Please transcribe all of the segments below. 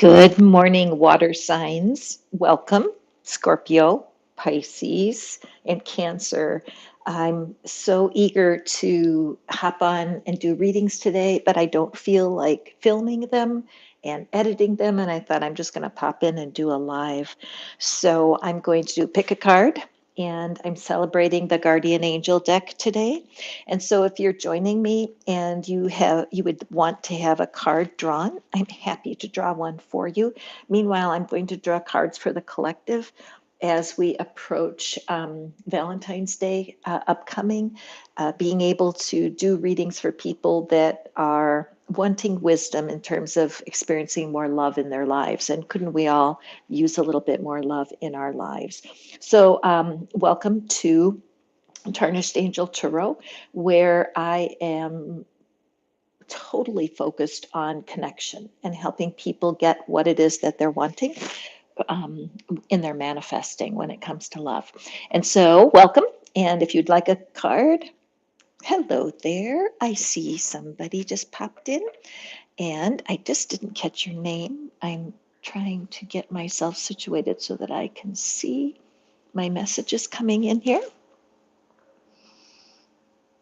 Good morning, water signs. Welcome, Scorpio, Pisces, and Cancer. I'm so eager to hop on and do readings today, but I don't feel like filming them and editing them. And I thought I'm just going to pop in and do a live. So I'm going to pick a card, and I'm celebrating the Guardian Angel deck today. And so if you're joining me and you would want to have a card drawn, I'm happy to draw one for you. Meanwhile, I'm going to draw cards for the collective as we approach Valentine's Day upcoming, being able to do readings for people that are wanting wisdom in terms of experiencing more love in their lives. And couldn't we all use a little bit more love in our lives? So welcome to Tarnished Angel Tarot, where I am totally focused on connection and helping people get what it is that they're wanting um, in their manifesting when it comes to love. And so, welcome. And if you'd like a card, hello there. I see somebody just popped in, and I just didn't catch your name. I'm trying to get myself situated so that I can see my messages coming in here.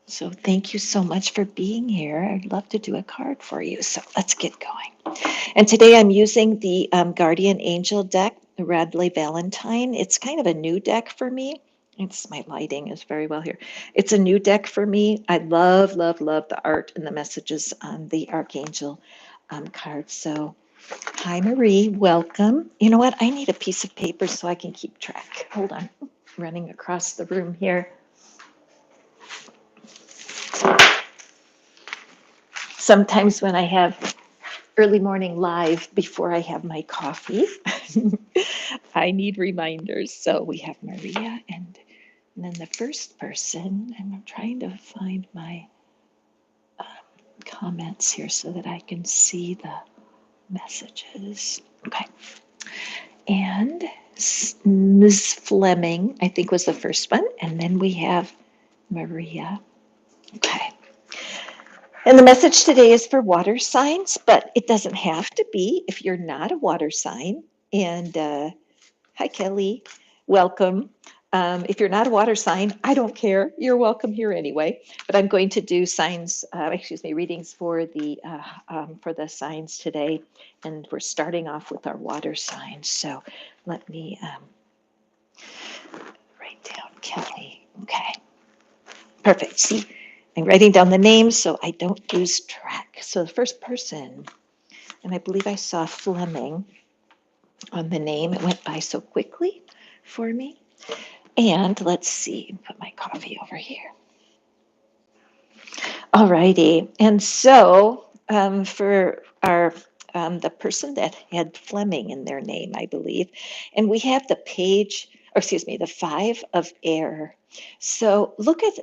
So thank you so much for being here. I'd love to do a card for you. So let's get going. And today I'm using the Guardian Angel deck, the Radley Valentine. It's kind of a new deck for me. My lighting is very well here. It's a new deck for me. I love, love, love the art and the messages on the Archangel card. So hi, Marie. Welcome. You know what? I need a piece of paper so I can keep track. Hold on. Running across the room here. Sometimes when I have early morning live before I have my coffee, I need reminders. So we have Maria and then the first person, and I'm trying to find my comments here so that I can see the messages. Okay. And Ms. Fleming, I think, was the first one. And then we have Maria. Okay. And the message today is for water signs, but it doesn't have to be if you're not a water sign. And hi, Kelly. Welcome. If you're not a water sign, I don't care. You're welcome here anyway. But I'm going to do readings for the signs today, and we're starting off with our water signs. So let me write down Kelly. Okay, perfect. See, I'm writing down the names so I don't lose track. So the first person, and I believe I saw Fleming on the name. It went by so quickly for me. And let's see, put my coffee over here. All righty. And so for our the person that had Fleming in their name, I believe, and we have the the 5 of air. So look at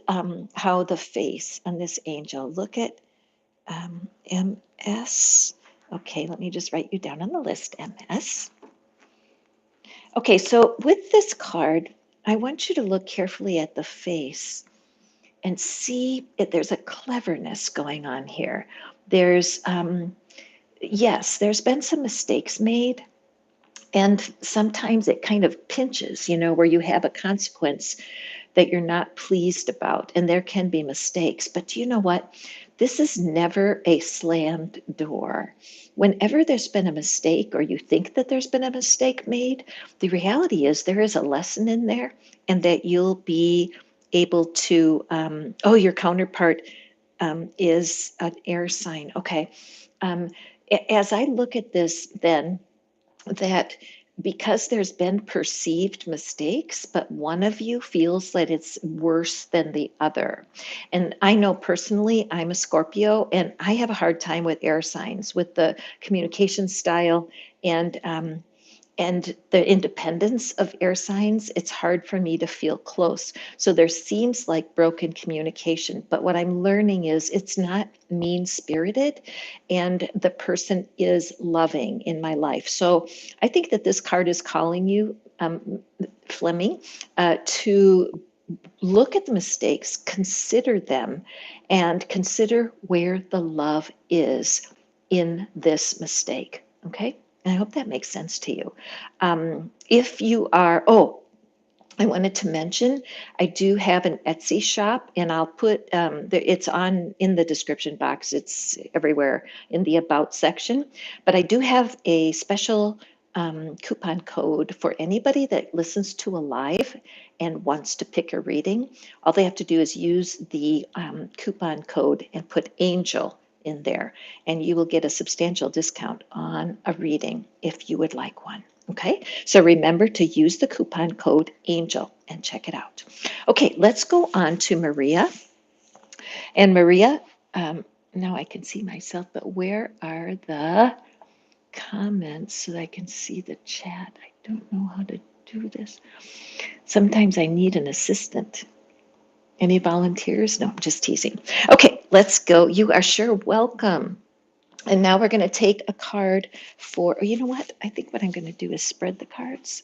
how the face on this angel, look at MS. Okay, let me just write you down on the list, MS. Okay, so with this card, I want you to look carefully at the face and see if there's a cleverness going on here. Yes, there's been some mistakes made, and sometimes it kind of pinches, where you have a consequence that you're not pleased about, and there can be mistakes. But you know what? This is never a slammed door. Whenever there's been a mistake or you think that there's been a mistake made, the reality is there is a lesson in there, and that you'll be able to, your counterpart is an air sign. Okay. Um, as I look at this, then, that because there's been perceived mistakes, but one of you feels that it's worse than the other. And I know personally, I'm a Scorpio, and I have a hard time with air signs, with the communication style and the independence of air signs. It's hard for me to feel close. So there seems like broken communication. But what I'm learning is it's not mean spirited, and the person is loving in my life. So I think that this card is calling you, Fleming, to look at the mistakes, consider them, and consider where the love is in this mistake. Okay? And I hope that makes sense to you. If you are, I wanted to mention, I do have an Etsy shop, and I'll put it's on in the description box. It's everywhere in the About section. But I do have a special coupon code for anybody that listens to a live and wants to pick a reading. All they have to do is use the coupon code and put Angel in there, and you will get a substantial discount on a reading if you would like one. Okay, so remember to use the coupon code ANGEL and check it out. Okay, let's go on to Maria. And Maria, now I can see myself, but where are the comments so that I can see the chat? I don't know how to do this. Sometimes I need an assistant. Any volunteers? No, I'm just teasing. Okay, let's go. You are sure welcome. And now we're going to take a card for, you know what? I think what I'm going to do is spread the cards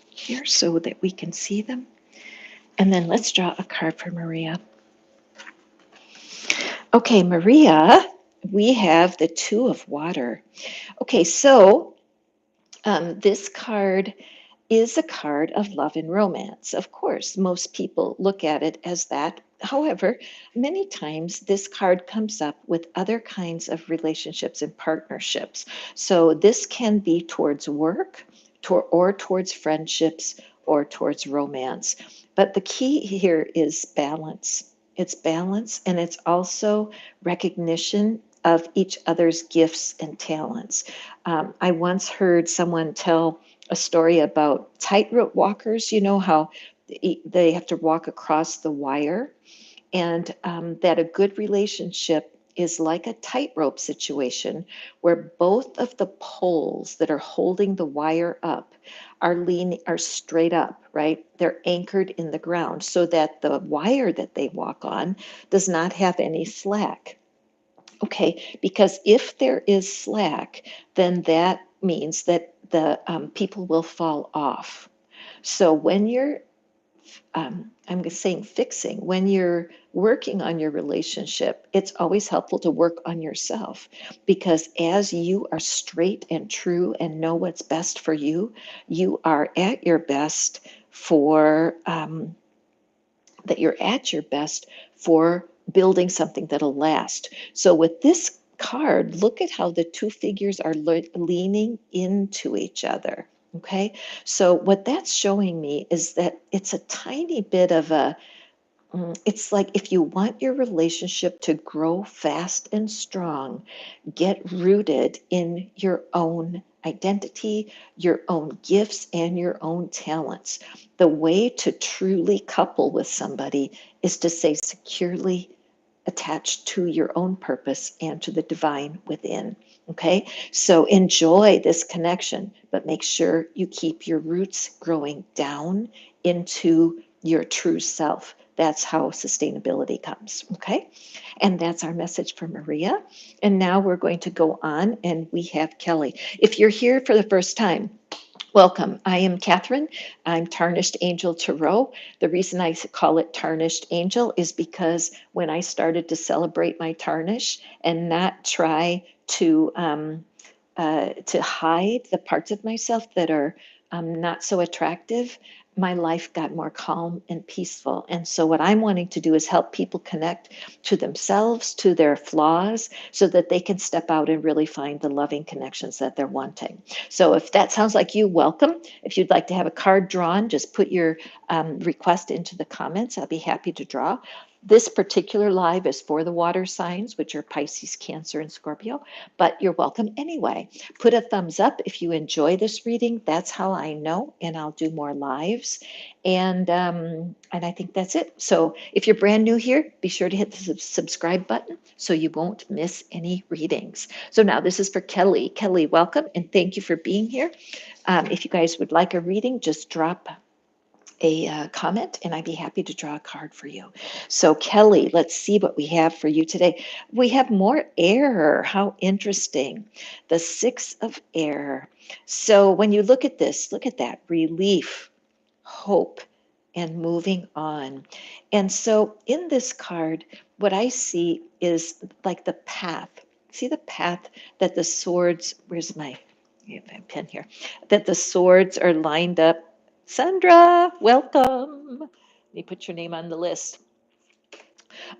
here so that we can see them. And then let's draw a card for Maria. Okay, Maria, we have the Two of Water. Okay, so this card is a card of love and romance. Of course, most people look at it as that. However, many times this card comes up with other kinds of relationships and partnerships. So this can be towards work or towards friendships or towards romance. But the key here is balance. It's balance, and it's also recognition of each other's gifts and talents. I once heard someone tell a story about tightrope walkers. You know how they have to walk across the wire, and that a good relationship is like a tightrope situation where both of the poles that are holding the wire up are straight up, right? They're anchored in the ground so that the wire that they walk on does not have any slack. Okay, because if there is slack, then that means that the people will fall off. So when you're, I'm saying fixing, when you're working on your relationship, it's always helpful to work on yourself, because as you are straight and true and know what's best for you, you are at your best for that you're at your best for building something that'll last. So with this card, look at how the two figures are leaning into each other. Okay, so what that's showing me is that it's a tiny bit of a, it's like if you want your relationship to grow fast and strong, get rooted in your own identity, your own gifts, and your own talents. The way to truly couple with somebody is to stay securely attached to your own purpose and to the divine within. Okay, so enjoy this connection, but make sure you keep your roots growing down into your true self. That's how sustainability comes. Okay, and that's our message for Maria. And now we're going to go on, and we have Kelly. If you're here for the first time, welcome. I am Catherine. I'm Tarnished Angel Tarot. The reason I call it Tarnished Angel is because when I started to celebrate my tarnish and not try to hide the parts of myself that are not so attractive, my life got more calm and peaceful. And so, what I'm wanting to do is help people connect to themselves, to their flaws, so that they can step out and really find the loving connections that they're wanting. So, if that sounds like you, welcome. If you'd like to have a card drawn, just put your request into the comments. I'll be happy to draw. This particular live is for the water signs, which are Pisces, Cancer, and Scorpio, but you're welcome anyway. Put a thumbs up if you enjoy this reading. That's how I know, and I'll do more lives. And I think that's it. So if you're brand new here, be sure to hit the subscribe button so you won't miss any readings. So now this is for Kelly. Kelly, welcome, and thank you for being here. If you guys would like a reading, just drop a comment and I'd be happy to draw a card for you. So Kelly, let's see what we have for you today. We have more air. How interesting. The Six of Air. So when you look at this, look at that. Relief, hope, and moving on. And so in this card, what I see is like the path. See the path that the swords, where's my pen here? That the swords are lined up. Sandra, welcome. Let me put your name on the list.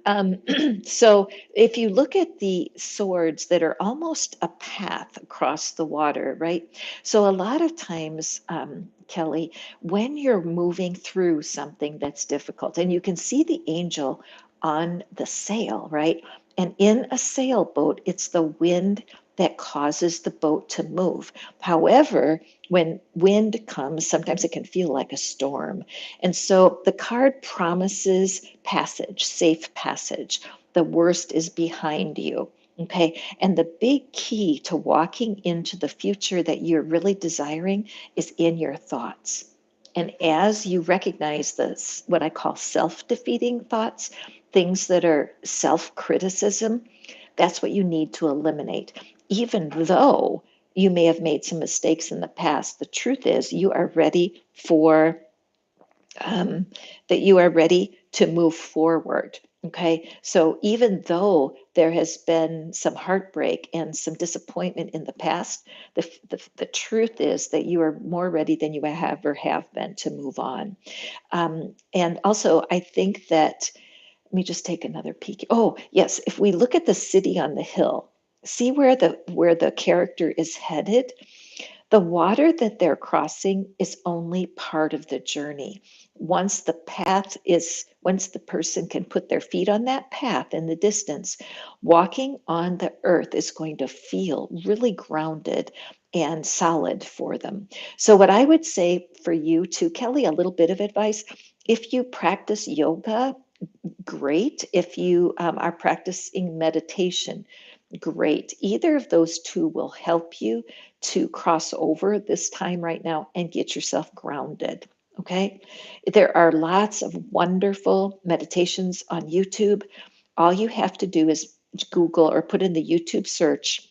Um, so if you look at the swords that are almost a path across the water, right? So a lot of times, Kelly, when you're moving through something that's difficult, and you can see the angel on the sail, right? And in a sailboat, it's the wind that causes the boat to move. However, when wind comes, sometimes it can feel like a storm. And so the card promises passage, safe passage. The worst is behind you. Okay. And the big key to walking into the future that you're really desiring is in your thoughts. And as you recognize this, what I call self defeating thoughts, things that are self criticism, that's what you need to eliminate. Even though you may have made some mistakes in the past, the truth is you are ready for um, that you are ready to move forward. Okay, so even though there has been some heartbreak and some disappointment in the past, the truth is that you are more ready than you ever have been to move on. And also, I think that, let me just take another peek. Oh, yes, if we look at the city on the hill, see where the character is headed. The water that they're crossing is only part of the journey. Once the person can put their feet on that path in the distance, walking on the earth is going to feel really grounded and solid for them. So, what I would say for you too, Kelly, a little bit of advice: if you practice yoga, great. If you are practicing meditation, great. Either of those two will help you to cross over this time right now and get yourself grounded. Okay. There are lots of wonderful meditations on YouTube. All you have to do is Google or put in the YouTube search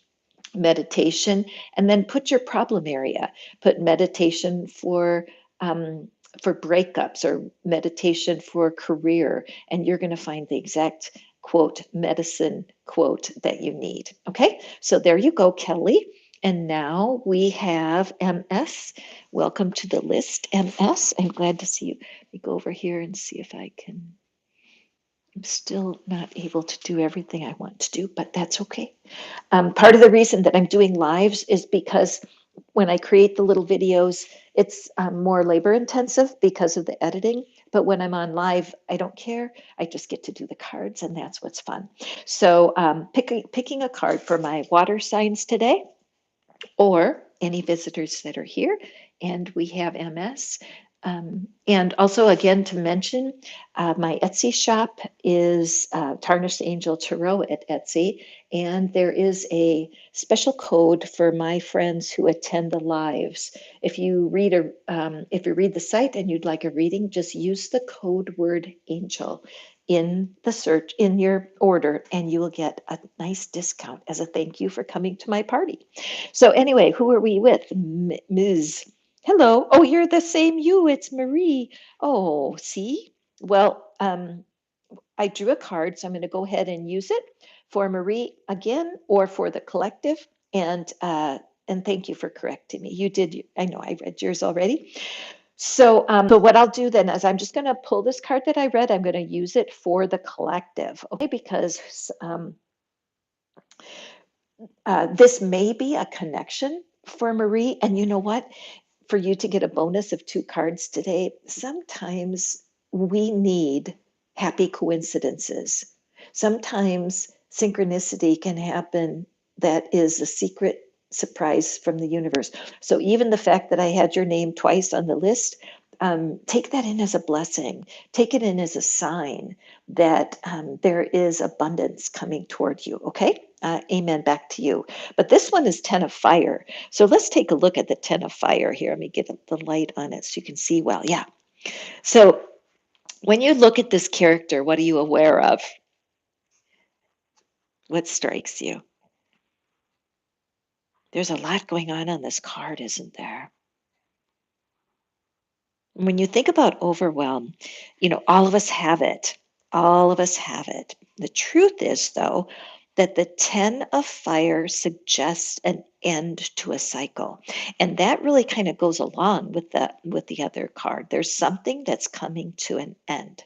meditation, and then put your problem area. Put meditation for breakups or meditation for career, and you're going to find the exact quote medicine quote that you need. Okay, so there you go, Kelly. And now we have MS. Welcome to the list, MS. I'm glad to see you. Let me go over here and see if I can. I'm still not able to do everything I want to do, but that's okay. Part of the reason that I'm doing lives is because when I create the little videos, it's more labor intensive because of the editing. But when I'm on live, I don't care. I just get to do the cards, and that's what's fun. So picking a card for my water signs today, or any visitors that are here. And we have MS. And also, again, to mention, my Etsy shop is Tarnished Angel Tarot at Etsy. And there is a special code for my friends who attend the lives. If you read the site and you'd like a reading, just use the code word angel in the search in your order, and you will get a nice discount as a thank you for coming to my party. So anyway, who are we with? Ms. Hello. Oh, you're the same you. It's Marie. Oh, see? Well, I drew a card, so I'm going to go ahead and use it for Marie again, or for the collective. And thank you for correcting me. You did. I know I read yours already. So what I'll do then is I'm just going to pull this card that I read. I'm going to use it for the collective, okay? Because this may be a connection for Marie. And you know what? For you to get a bonus of 2 cards today, sometimes we need happy coincidences. Sometimes synchronicity can happen that is a secret surprise from the universe. So even the fact that I had your name twice on the list, take that in as a blessing. Take it in as a sign that there is abundance coming toward you. Okay? Amen. Back to you. But this one is 10 of fire. So let's take a look at the 10 of fire here. Let me get the light on it so you can see well. Yeah. So when you look at this character, what are you aware of? What strikes you? There's a lot going on this card, isn't there? When you think about overwhelm, all of us have it. All of us have it. The truth is, though, that the 10 of fire suggests an end to a cycle. And that really kind of goes along with the other card. There's something that's coming to an end.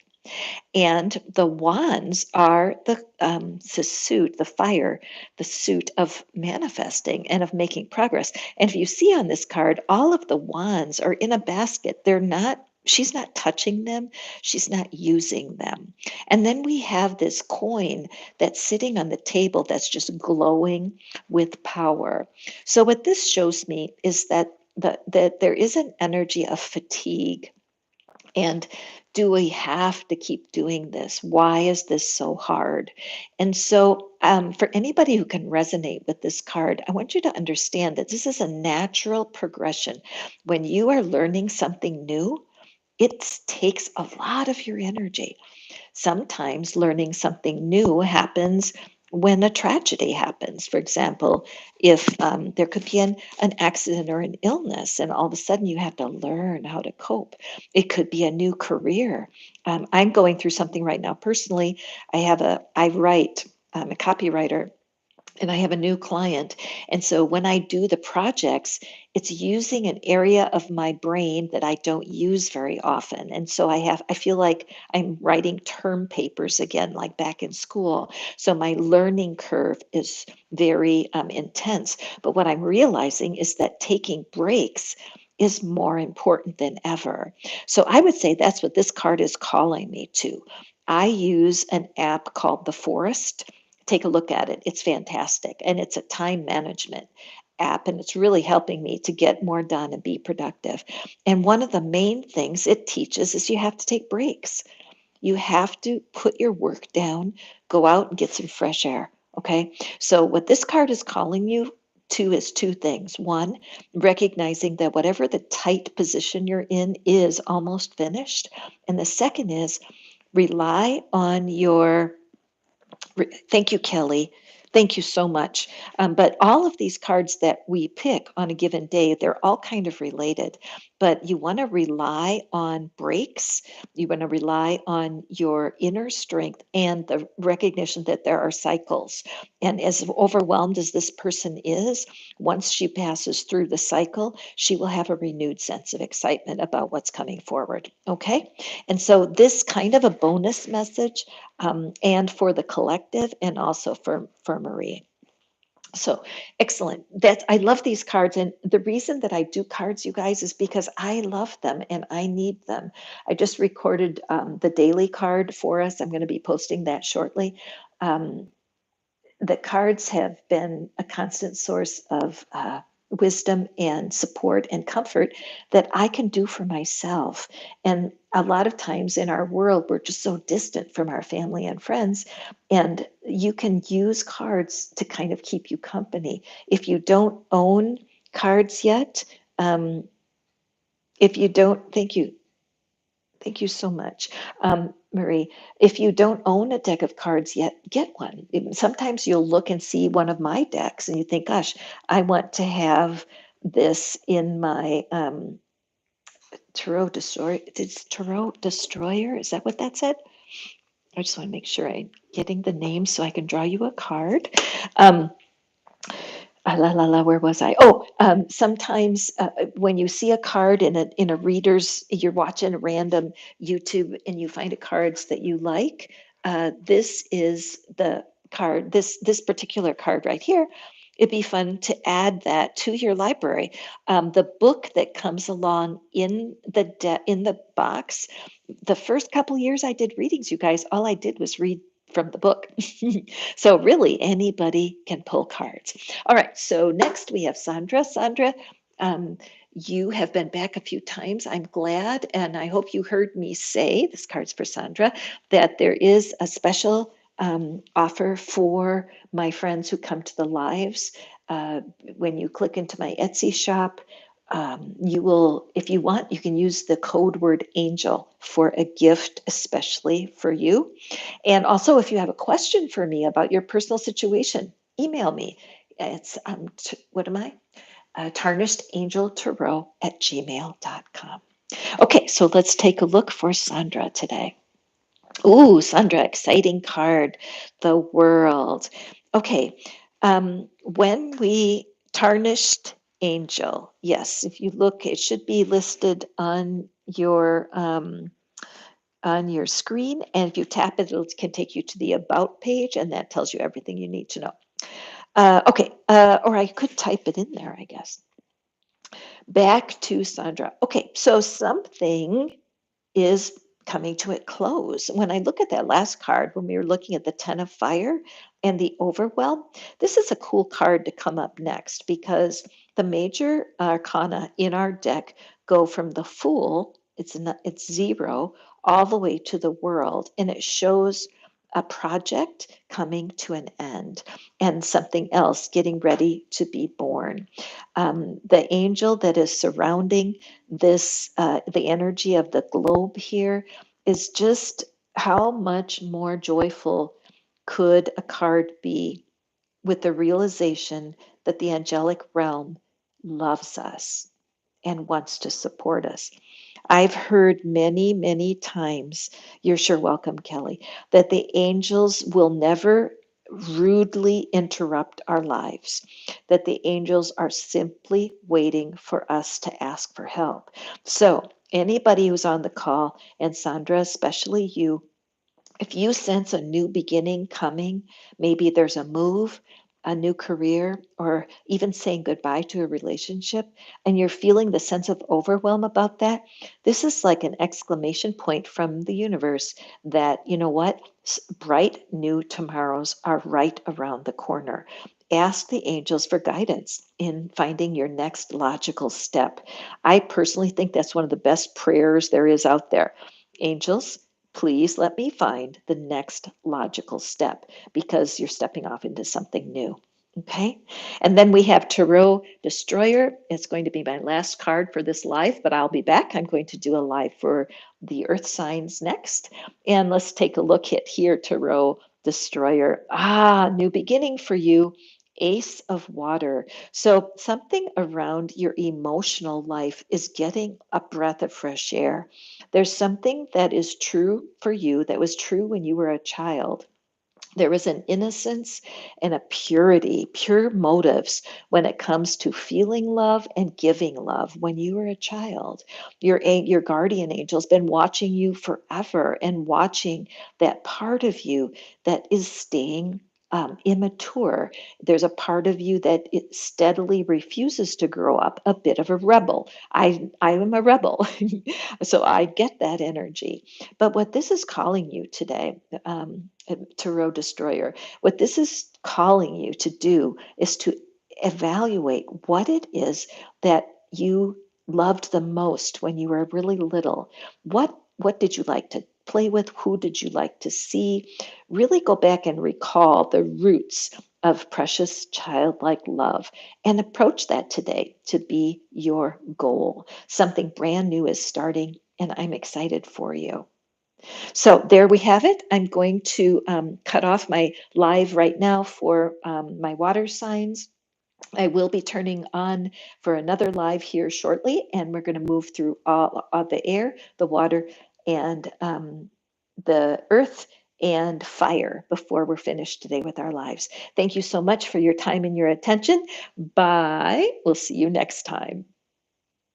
And the wands are the suit, the fire, the suit of manifesting and of making progress. And if you see on this card, all of the wands are in a basket. They're not, she's not touching them, she's not using them. And then we have this coin that's sitting on the table that's just glowing with power. So what this shows me is that there is an energy of fatigue, and do we have to keep doing this? Why is this so hard? And so, for anybody who can resonate with this card, I want you to understand that this is a natural progression. When you are learning something new, it takes a lot of your energy. Sometimes learning something new happens when a tragedy happens. For example, if there could be an accident or an illness, and all of a sudden you have to learn how to cope. It could be a new career. I'm going through something right now personally. I write, I'm a copywriter, and I have a new client. And so when I do the projects, it's using an area of my brain that I don't use very often. And so I feel like I'm writing term papers again, like back in school. So my learning curve is very intense. But what I'm realizing is that taking breaks is more important than ever. So I would say that's what this card is calling me to. I use an app called The Forest. Take a look at it. It's fantastic. And it's a time management app, and it's really helping me to get more done and be productive. And one of the main things it teaches is you have to take breaks. You have to put your work down, go out and get some fresh air. Okay. So, what this card is calling you to is two things. One, recognizing that whatever the tight position you're in is almost finished. And the second is rely on your Thank you, Kelly. Thank you so much. But all of these cards that we pick on a given day, they're all kind of related. But you want to rely on breaks. You want to rely on your inner strength and the recognition that there are cycles. And as overwhelmed as this person is, once she passes through the cycle, she will have a renewed sense of excitement about what's coming forward. Okay. And so, this kind of a bonus message, and for the collective, and also for Marie. So excellent. That I love these cards, and the reason that I do cards, you guys, is because I love them and I need them. I just recorded the daily card for us. I'm going to be posting that shortly. Um, the cards have been a constant source of wisdom and support and comfort that I can do for myself. And a lot of times in our world, we're just so distant from our family and friends. And you can use cards to kind of keep you company. If you don't own cards yet, um, if you don't, thank you. Thank you so much, Marie. If you don't own a deck of cards yet, get one. Sometimes you'll look and see one of my decks and you think, gosh, I want to have this in my Tarot Destroyer. It's Tarot Destroyer. Is that what that said? I just want to make sure I'm getting the name so I can draw you a card. Um, where was I? Oh, sometimes when you see a card in a reader's, you're watching a random YouTube and you find a cards that you like. This is the card. This particular card right here. It'd be fun to add that to your library. The book that comes along in the box. The first couple years I did readings, you guys, all I did was read from the book. So really, anybody can pull cards. All right, so next we have Sandra. Sandra, um, you have been back a few times. I'm glad, and I hope you heard me say, this card's for Sandra, that there is a special offer for my friends who come to the lives. Uh, when you click into my Etsy shop, you will, if you want, you can use the code word angel for a gift, especially for you. And also, if you have a question for me about your personal situation, email me. It's, what am I? Tarnishedangel@gmail.com. Okay, so let's take a look for Sandra today. Ooh, Sandra, exciting card. The world. Okay. When we tarnished angel, yes, if you look, it should be listed on your screen. And if you tap it, it can take you to the about page, and that tells you everything you need to know. Okay. Or I could type it in there, I guess. Back to Sandra. Okay. So something is coming to a close. When I look at that last card, when we were looking at the Ten of Fire and the Overwhelm, this is a cool card to come up next because the major arcana in our deck go from the Fool, it's zero, all the way to the World, and it shows a project coming to an end and something else getting ready to be born. The angel that is surrounding this, the energy of the globe here is just how much more joyful could a card be with the realization that the angelic realm loves us and wants to support us. I've heard many, many times, you're sure welcome, Kelly, that the angels will never rudely interrupt our lives, that the angels are simply waiting for us to ask for help. So, anybody who's on the call, and Sandra, especially you, if you sense a new beginning coming, maybe there's a move, a new career, or even saying goodbye to a relationship, and you're feeling the sense of overwhelm about that, this is like an exclamation point from the universe that, you know what, bright new tomorrows are right around the corner. Ask the angels for guidance in finding your next logical step. I personally think that's one of the best prayers there is out there. Angels, please let me find the next logical step because you're stepping off into something new. Okay. And then we have Tarot Destroyer. It's going to be my last card for this live, but I'll be back. I'm going to do a live for the earth signs next. And let's take a look at here, Tarot Destroyer. Ah, new beginning for you. Ace of Water. So something around your emotional life is getting a breath of fresh air. There's something that is true for you that was true when you were a child. There is an innocence and a purity, pure motives when it comes to feeling love and giving love when you were a child. Your guardian angel's been watching you forever and watching that part of you that is staying immature. There's a part of you that it steadily refuses to grow up, a bit of a rebel. I am a rebel, so I get that energy. But what this is calling you today, Tarot Destroyer, what this is calling you to do is to evaluate what it is that you loved the most when you were really little. What did you like to play with? Who did you like to see? Really go back and recall the roots of precious childlike love and approach that today to be your goal. Something brand new is starting, and I'm excited for you. So there we have it. I'm going to cut off my live right now for my water signs. I will be turning on for another live here shortly, and we're going to move through all of the air, the water, and the earth and fire before we're finished today with our lives. Thank you so much for your time and your attention. Bye. We'll see you next time.